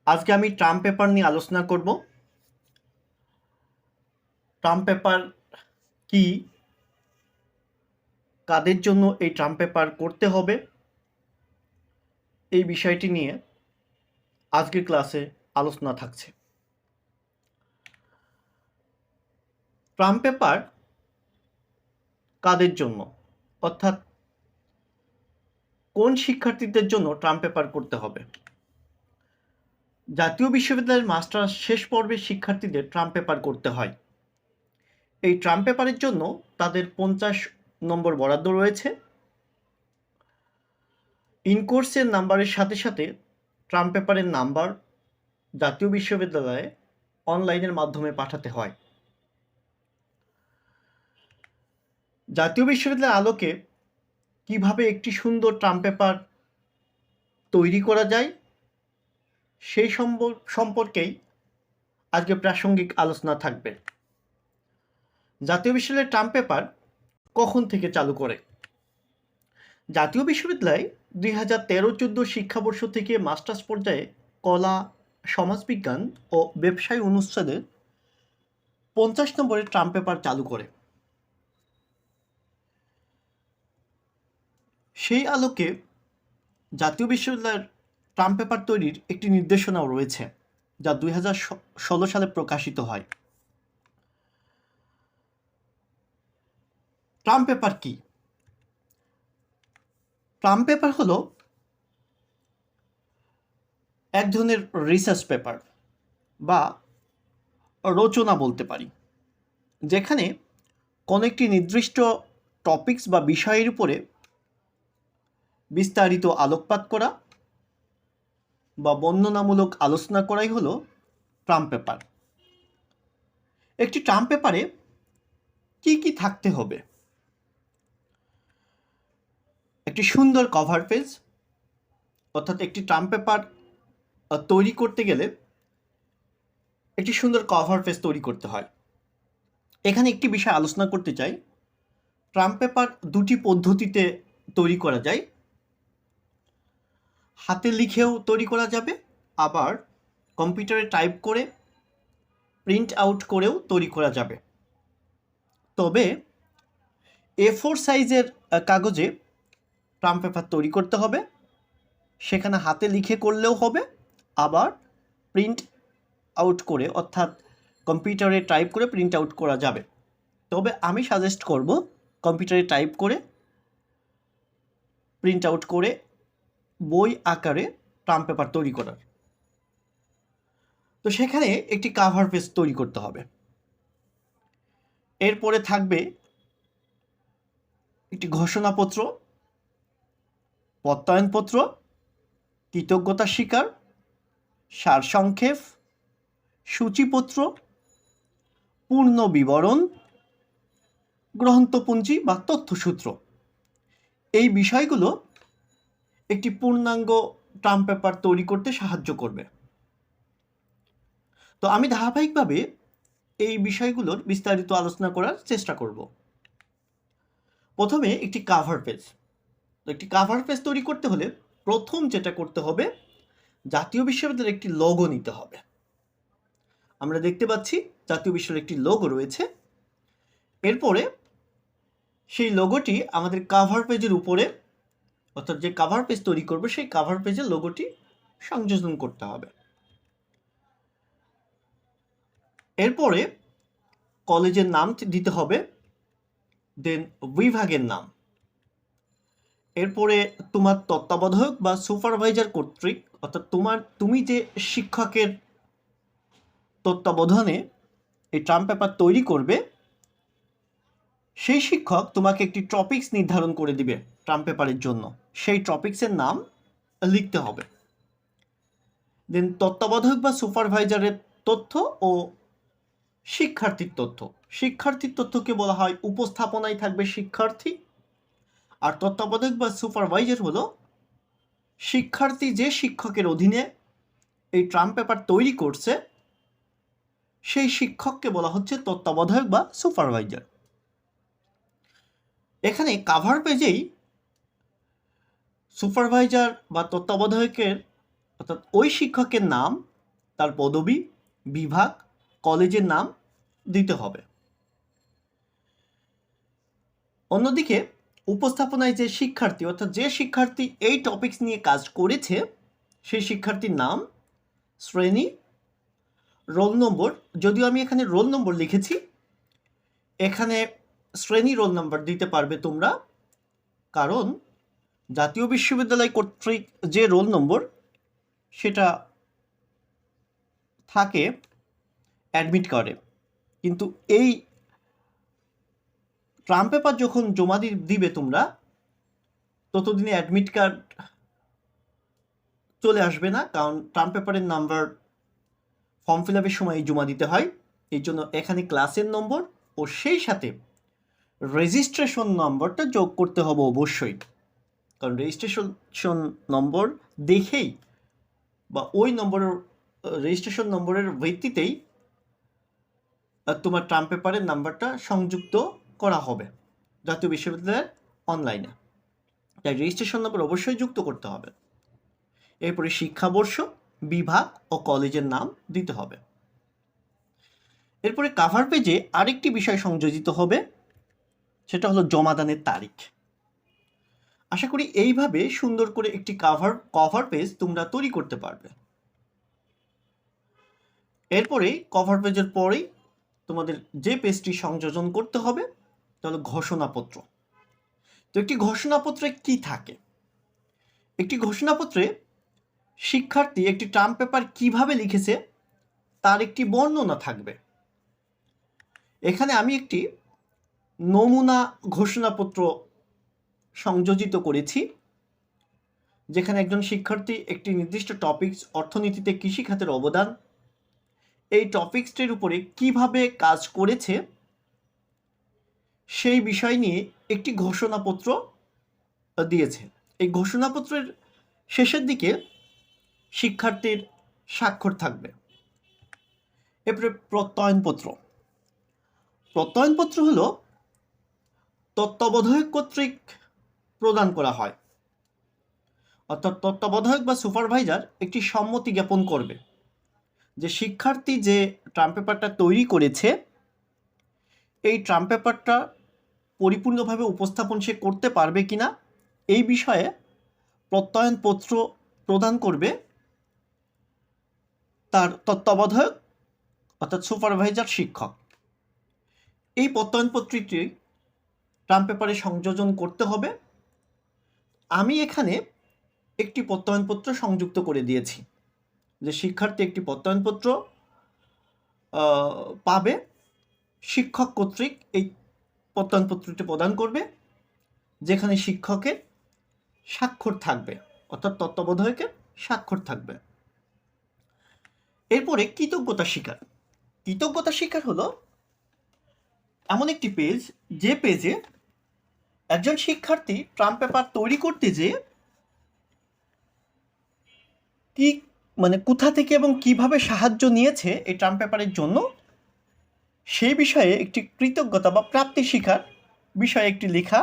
আজকে আমি term paper নিয়ে আলোচনা করব। টার্ম পেপার কি, কাদের জন্য এই টার্ম পেপার করতে হবে, এই বিষয়টি নিয়ে আজকের ক্লাসে আলোচনা থাকছে। টার্ম পেপার কাদের জন্য, অর্থাৎ কোন শিক্ষার্থীদের জন্য টার্ম পেপার করতে হবে। জাতীয় বিশ্ববিদ্যালয়ের মাস্টার্স শেষ পর্বের শিক্ষার্থীদের টার্ম পেপার করতে হয়। এই টার্ম পেপারের জন্য তাদের 50 নম্বর বরাদ্দ রয়েছে। ইনকোর্সের নাম্বারের সাথে সাথে টার্ম পেপারের নাম্বার জাতীয় বিশ্ববিদ্যালয়ে অনলাইনের মাধ্যমে পাঠাতে হয়। জাতীয় বিশ্ববিদ্যালয়ের আলোকে কিভাবে একটি সুন্দর টার্ম পেপার তৈরি করা যায় সেই সম্পর্কেই আজকে প্রাসঙ্গিক আলোচনা থাকবে। জাতীয় বিশ্ববিদ্যালয়ের টার্ম পেপার কখন থেকে চালু করে? জাতীয় বিশ্ববিদ্যালয় 2013-14 শিক্ষাবর্ষ থেকে মাস্টার্স পর্যায়ে কলা, সমাজবিজ্ঞান ও ব্যবসায় অনুষদের 50 নম্বরের টার্ম পেপার চালু করে। সেই আলোকে জাতীয় বিশ্ববিদ্যালয়ের টার্ম পেপার তৈরির একটি নির্দেশনাও রয়েছে, যা 2016 সালে প্রকাশিত হয়। টার্ম পেপার কি? টার্ম পেপার হলো এক ধরনের রিসার্চ পেপার বা রচনা বলতে পারি, যেখানে কোনো একটি নির্দিষ্ট টপিকস বা বিষয়ের উপরে বিস্তারিত আলোকপাত করা বা বর্ণনামূলক আলোচনা করাই হলো টার্ম পেপার। একটি টার্ম পেপারে কি কি থাকতে হবে? একটি সুন্দর কভার পেজ, অর্থাৎ একটি টার্ম পেপার তৈরি করতে গেলে একটি সুন্দর কভার পেজ তৈরি করতে হয়। এখানে একটি বিষয় আলোচনা করতে চাই। টার্ম পেপার দুটি পদ্ধতিতে তৈরি করা যায়। হাতে লিখেও তৈরি করা যাবে, আবার কম্পিউটারে টাইপ করে প্রিন্ট আউট করেও তৈরি করা যাবে। তবে A4 সাইজের কাগজে টার্ম পেপার তৈরি করতে হবে। সেখানে হাতে লিখে করলেও হবে, আবার প্রিন্ট আউট করে অর্থাৎ কম্পিউটারে টাইপ করে প্রিন্ট আউট করা যাবে। তবে আমি সাজেস্ট করব কম্পিউটারে টাইপ করে প্রিন্ট আউট করে বই আকারে টার্ম পেপার তৈরি করার। তো সেখানে একটি কাভার পেজ তৈরি করতে হবে। এরপরে থাকবে একটি ঘোষণাপত্র, প্রত্যয়নপত্র, কৃতজ্ঞতা স্বীকার, সারসংক্ষেপ, সূচিপত্র, পূর্ণ বিবরণ, গ্রন্থপঞ্জি বা তথ্যসূত্র। এই বিষয়গুলো একটি পূর্ণাঙ্গ টার্ম পেপার তৈরি করতে সাহায্য করবে। তো আমি ধারাবাহিকভাবে এই বিষয়গুলোর বিস্তারিত আলোচনা করার চেষ্টা করব। প্রথমে একটি কাভার পেজ। তো একটি কাভার পেজ তৈরি করতে হলে প্রথম যেটা করতে হবে, জাতীয় বিশ্ববিদ্যালয়ের একটি লোগো নিতে হবে। আমরা দেখতে পাচ্ছি জাতীয় বিশ্ববিদ্যালয়ের একটি লোগো রয়েছে। এরপরে সেই লোগোটি আমাদের কাভার পেজের উপরে, অর্থাৎ যে কাভার পেজ তৈরি করব সেই কাভার পেজের লোগোটি সংযোজন করতে হবে। এরপরে কলেজের নাম দিতে হবে, দেন বিভাগের নাম। এরপরে তোমার তত্ত্বাবধায়ক বা সুপারভাইজার কর্তৃক, অর্থাৎ তুমি যে শিক্ষকের তত্ত্বাবধানে এই টার্ম পেপার তৈরি করবে সেই শিক্ষক তোমাকে একটি টপিকস নির্ধারণ করে দিবে টার্ম পেপারের জন্য। সেই টপিকসের নাম লিখতে হবে। দেন তত্ত্বাবধায়ক বা সুপারভাইজারের তথ্য ও শিক্ষার্থীর তথ্য। শিক্ষার্থীর তথ্যকে বলা হয় উপস্থাপনায় থাকবে শিক্ষার্থী, আর তত্ত্বাবধায়ক বা সুপারভাইজার হলো শিক্ষার্থী যে শিক্ষকের অধীনে এই টার্ম পেপার তৈরি করছে সেই শিক্ষককে বলা হচ্ছে তত্ত্বাবধায়ক বা সুপারভাইজার। এখানে কাভার পেজেই সুপারভাইজার বা তত্ত্বাবধায়কের অর্থাৎ ওই শিক্ষকের নাম তার পদবি, বিভাগ, কলেজের নাম দিতে হবে। অন্যদিকে উপস্থাপনায় যে শিক্ষার্থী, অর্থাৎ যে শিক্ষার্থী এই টপিকস নিয়ে কাজ করেছে সেই শিক্ষার্থীর নাম, শ্রেণী, রোল নম্বর, যদিও আমি এখানে রোল নম্বর লিখেছি, এখানে শ্রেণী রোল নম্বর দিতে পারবে তোমরা, কারণ জাতীয় বিশ্ববিদ্যালয় কর্তৃক যে রোল নম্বর সেটা থাকে অ্যাডমিট কার্ডে, কিন্তু এই ট্রাম পেপার যখন জমা দিবে তোমরা, ততদিনে অ্যাডমিট কার্ড চলে আসবে না, কারণ ট্রাম পেপারের নাম্বার ফর্ম ফিল আপের সময় জমা দিতে হয়। এই জন্য এখানে ক্লাসের নম্বর ও সেই সাথে রেজিস্ট্রেশন নম্বরটা যোগ করতে হবে অবশ্যই, কারণ রেজিস্ট্রেশন নম্বর দেখেই বা ওই নম্বরের রেজিস্ট্রেশন নম্বরের ভিত্তিতেই তোমার ট্রাম পেপারের নাম্বারটা সংযুক্ত করা হবে জাতীয় বিশ্ববিদ্যালয়ের অনলাইনে, তাই রেজিস্ট্রেশন নম্বর অবশ্যই যুক্ত করতে হবে। এরপরে শিক্ষাবর্ষ, বিভাগ ও কলেজের নাম দিতে হবে। এরপরে কাভার পেজে আরেকটি বিষয় সংযোজিত হবে, সেটা হলো জমাদানের তারিখ। আশা করি এইভাবে সুন্দর করে একটি কভার পেজ তোমরা তৈরি করতে পারবে। এরপরে কভার পেজের পরেই তোমাদের যে পেজটি সংযোজন করতে হবে তাহলে ঘোষণাপত্র। তো একটি ঘোষণাপত্রে কি থাকে? একটি ঘোষণাপত্রে শিক্ষার্থী একটি টার্ম পেপার কিভাবে লিখেছে তার একটি বর্ণনা থাকবে। এখানে আমি একটি নমুনা ঘোষণাপত্র সংযোজিত করেছি, যেখানে একজন শিক্ষার্থী একটি নির্দিষ্ট টপিকস, অর্থনীতিতে কৃষিখাতের অবদান, এই টপিকসটির উপরে কিভাবে কাজ করেছে সেই বিষয় নিয়ে একটি ঘোষণাপত্র দিয়েছে। এই ঘোষণাপত্রের শেষের দিকে শিক্ষার্থীর স্বাক্ষর থাকবে। এরপরে প্রত্যয়নপত্র। প্রত্যয়নপত্র হলো তত্ত্বাবধায়ক কর্তৃক প্রদান করা হয়, অর্থাৎ তত্ত্বাবধায়ক বা সুপারভাইজার একটি সম্মতি জ্ঞাপন করবে যে শিক্ষার্থী যে টার্ম পেপারটা তৈরি করেছে এই টার্ম পেপারটা পরিপূর্ণভাবে উপস্থাপন সে করতে পারবে কিনা এই বিষয়ে প্রত্যয়নপত্র প্রদান করবে তার তত্ত্বাবধায়ক অর্থাৎ সুপারভাইজার শিক্ষক। এই প্রত্যয়নপত্রটি টার্ম পেপারে সংযোজন করতে হবে। আমি এখানে একটি প্রত্যয়নপত্র সংযুক্ত করে দিয়েছি, যে শিক্ষার্থী একটি প্রত্যয়নপত্র পাবে, শিক্ষক কর্তৃক এই প্রত্যয়নপত্রটি প্রদান করবে, যেখানে শিক্ষকের স্বাক্ষর থাকবে অর্থাৎ তত্ত্বাবধায়কের স্বাক্ষর থাকবে। এরপরে কৃতজ্ঞতা স্বীকার। কৃতজ্ঞতা স্বীকার হলো এমন একটি পেজ, যে পেজে একজন শিক্ষার্থী টার্ম পেপার তৈরি করতে যে কি কোথা থেকে এবং কিভাবে সাহায্য নিয়েছে এই টার্ম পেপারের জন্য সেই বিষয়ে একটি কৃতজ্ঞতা বা প্রাপ্তি স্বীকার বিষয়ে একটি লেখা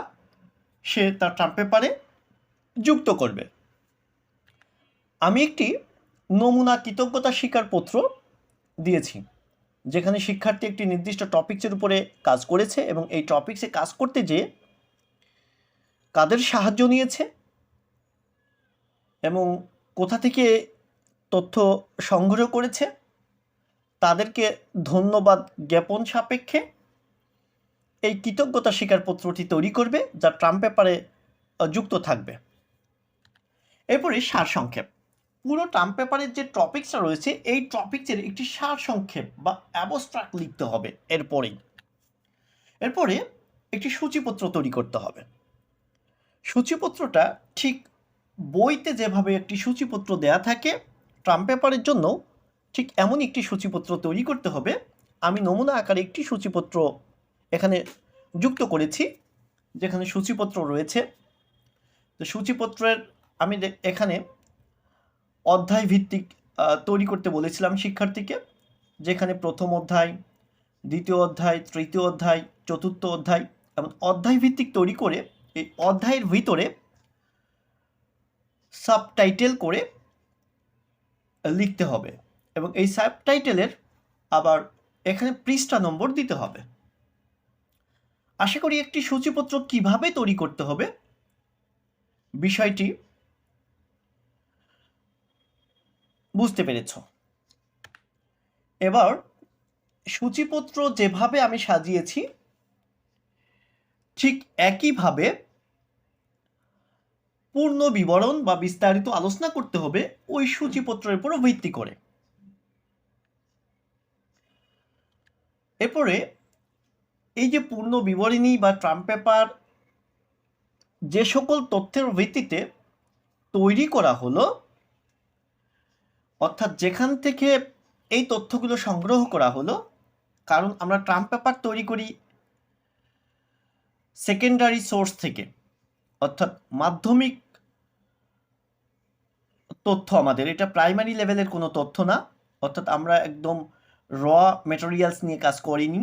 সে তার টার্ম পেপারে যুক্ত করবে। আমি একটি নমুনা কৃতজ্ঞতা স্বীকার পত্র দিয়েছি, যেখানে শিক্ষার্থী একটি নির্দিষ্ট টপিক্সের উপরে কাজ করেছে এবং এই টপিক্সে কাজ করতে যেয়ে কাদের সাহায্য নিয়েছে এবং কোথা থেকে তথ্য সংগ্রহ করেছে তাদেরকে ধন্যবাদ জ্ঞাপন সাপেক্ষে এই কৃতজ্ঞতা স্বীকারপত্রটি তৈরি করবে, যা টার্ম পেপারে যুক্ত থাকবে। এরপরে সারসংক্ষেপ। পুরো টার্ম পেপারের যে টপিক্সটা রয়েছে এই টপিক্সের একটি সারসংক্ষেপ বা অ্যাবস্ট্রাক্ট লিখতে হবে। এরপরে একটি সূচিপত্র তৈরি করতে হবে। সূচিপত্রটা ঠিক বইতে যেভাবে একটি সূচিপত্র দেয়া থাকে টার্ম পেপারের জন্য ঠিক এমন একটি সূচিপত্র তৈরি করতে হবে। আমি নমুনা আকারে একটি সূচিপত্র এখানে যুক্ত করেছি, যেখানে সূচিপত্র রয়েছে। তো সূচিপত্রের আমি এখানে অধ্যায় ভিত্তিক তৈরি করতে বলেছিলাম শিক্ষার্থীকে, যেখানে প্রথম অধ্যায়, দ্বিতীয় অধ্যায়, তৃতীয় অধ্যায়, চতুর্থ অধ্যায় এবং অধ্যায় ভিত্তিক তৈরি করে এই অধ্যায়ের ভিতরে সাবটাইটেল করে লিখতে হবে। এবং এই সাবটাইটেলের আবার এখানে পৃষ্ঠা নম্বর দিতে হবে। আশা করি একটি সূচিপত্র কিভাবে তৈরি করতে হবে বিষয়টি বুঝতে পেরেছ। এবার সূচিপত্র যেভাবে আমি সাজিয়েছি ঠিক একইভাবে পূর্ণ বিবরণ বা বিস্তারিত আলোচনা করতে হবে ওই সূচিপত্রের উপর ভিত্তি করে। এরপরে এই যে পূর্ণ বিবরণী বা ট্রাম পেপার যে সকল তথ্যের ভিত্তিতে তৈরি করা হলো, অর্থাৎ যেখান থেকে এই তথ্যগুলো সংগ্রহ করা হলো, কারণ আমরা ট্রাম পেপার তৈরি করি সেকেন্ডারি সোর্স থেকে, অর্থাৎ মাধ্যমিক তথ্য আমাদের, এটা প্রাইমারি লেভেলের কোনো তথ্য না। অর্থাৎ আমরা একদম র মেটেরিয়ালস নিয়ে কাজ করিনি,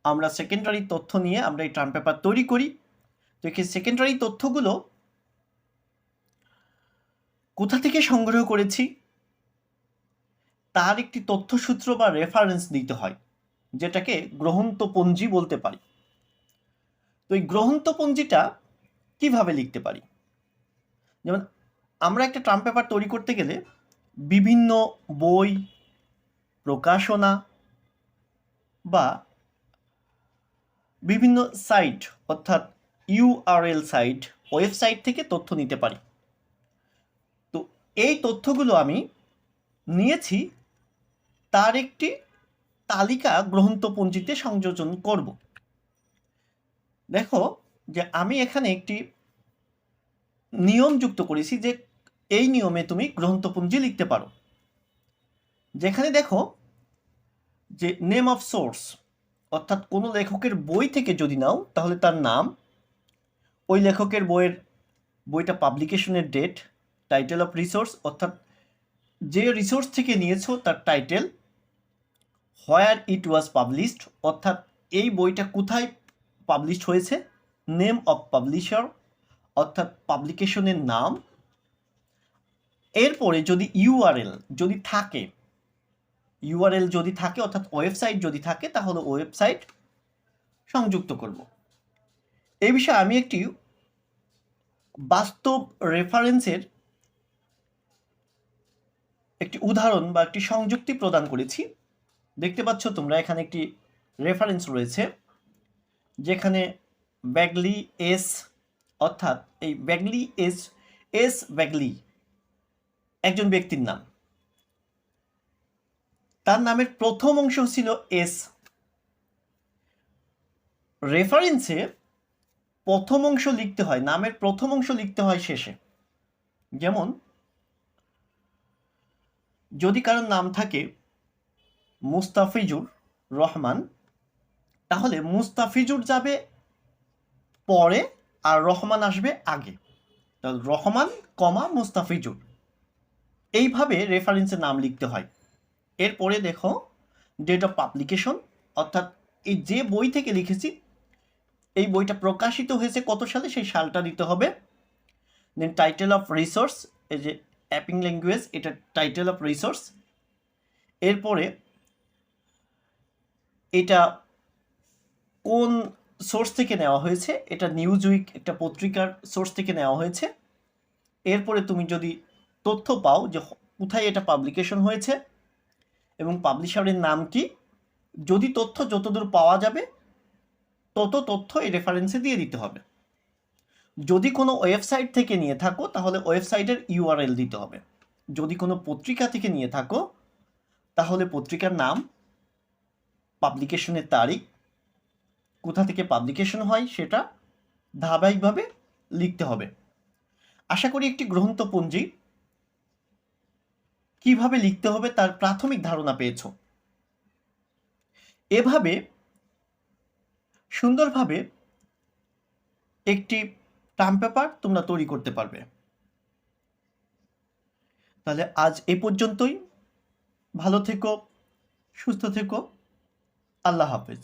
আমরা সেকেন্ডারি তথ্য নিয়ে আমরা এই ট্রাম পেপার তৈরি করি। তো এই সেকেন্ডারি তথ্যগুলো কোথা থেকে সংগ্রহ করেছি তার একটি তথ্যসূত্র বা রেফারেন্স দিতে হয়, যেটাকে গ্রন্থপঞ্জি বলতে পারি। তো এই গ্রন্থপঞ্জিটা কিভাবে লিখতে পারি? যেমন আমরা একটা ট্রাম পেপার তৈরি করতে গেলে বিভিন্ন বই, প্রকাশনা বা বিভিন্ন সাইট, অর্থাৎ ইউআরএল সাইট, ওয়েবসাইট থেকে তথ্য নিতে পারি। তো এই তথ্যগুলো আমি নিয়েছি, তার একটি তালিকা গ্রন্থপঞ্জিতে সংযোজন করব। দেখো যে আমি এখানে একটি নিয়ম যুক্ত করেছি, যে এই নিয়মে তুমি গ্রন্থপঞ্জি লিখতে পারো। যেখানে দেখো যে নেম অফ সোর্স, অর্থাৎ কোনো লেখকের বই থেকে যদি নাও তাহলে তার নাম, ওই লেখকের বইটা পাবলিকেশনের ডেট, টাইটেল অফ রিসোর্স, অর্থাৎ যে রিসোর্স থেকে নিয়েছো তার title, where it was published, অর্থাৎ এই বইটা কোথায় পাবলিশ হয়েছে, নেম অফ পাবলিশার, অর্থাৎ পাবলিকেশনের নাম। এরপরে যদি ইউআরএল যদি থাকে, অর্থাৎ ওয়েবসাইট যদি থাকে, তাহলে ওয়েবসাইট সংযুক্ত করব। এই বিষয়ে আমি একটি বাস্তব রেফারেন্সের একটি উদাহরণ বা একটি সংযুক্তি প্রদান করেছি। দেখতে পাচ্ছ তোমরা এখানে একটি রেফারেন্স রয়েছে, যেখানে ব্যাগলি এস, অর্থাৎ এই ব্যাগলি এস ব্যাগলি একজন ব্যক্তির নাম, তার নামের প্রথম অংশ ছিল এস। রেফারেন্সে প্রথম অংশ লিখতে হয়, নামের প্রথম অংশ লিখতে হয় শেষে। যেমন যদি কারোর নাম থাকে মুস্তাফিজুর রহমান, তাহলে মুস্তাফিজুর যাবে পরে আর রহমান আসবে আগে, তাহলে রহমান কমা মুস্তাফিজুর, এইভাবে রেফারেন্সের নাম লিখতে হয়। এরপরে দেখো ডেট অফ পাবলিকেশন, অর্থাৎ এই যে বই থেকে লিখেছি এই বইটা প্রকাশিত হয়েছে কত সালে সেই সালটা দিতে হবে। দেন টাইটেল অফ রিসোর্স, এই যে অ্যাপিং ল্যাঙ্গুয়েজ, এটা টাইটেল অফ রিসোর্স। এরপরে এটা কোন সোর্স থেকে নেওয়া হয়েছে, এটা নিউজ উইক একটা পত্রিকার সোর্স থেকে নেওয়া হয়েছে। এরপরে তুমি যদি তথ্য পাও যে কোথায় এটা পাবলিকেশন হয়েছে এবং পাবলিশারের নাম কি, যদি তথ্য যতদূর পাওয়া যাবে তত তথ্য এই রেফারেন্সে দিয়ে দিতে হবে। যদি কোনো ওয়েবসাইট থেকে নিয়ে থাকো তাহলে ওয়েবসাইটের ইউআরএল দিতে হবে। যদি কোনো পত্রিকা থেকে নিয়ে থাকো তাহলে পত্রিকার নাম, পাবলিকেশনের তারিখ, কোথা থেকে পাবলিকেশন হয় সেটা ধারাবাহিকভাবে লিখতে হবে। আশা করি একটি গ্রন্থপঞ্জি কিভাবে লিখতে হবে তার প্রাথমিক ধারণা পেয়েছ। এভাবে সুন্দরভাবে একটি ট্রাম পেপার তোমরা তৈরি করতে পারবে। তাহলে আজ এ পর্যন্তই। ভালো থেকো, সুস্থ থেকো, আল্লাহ হাফেজ।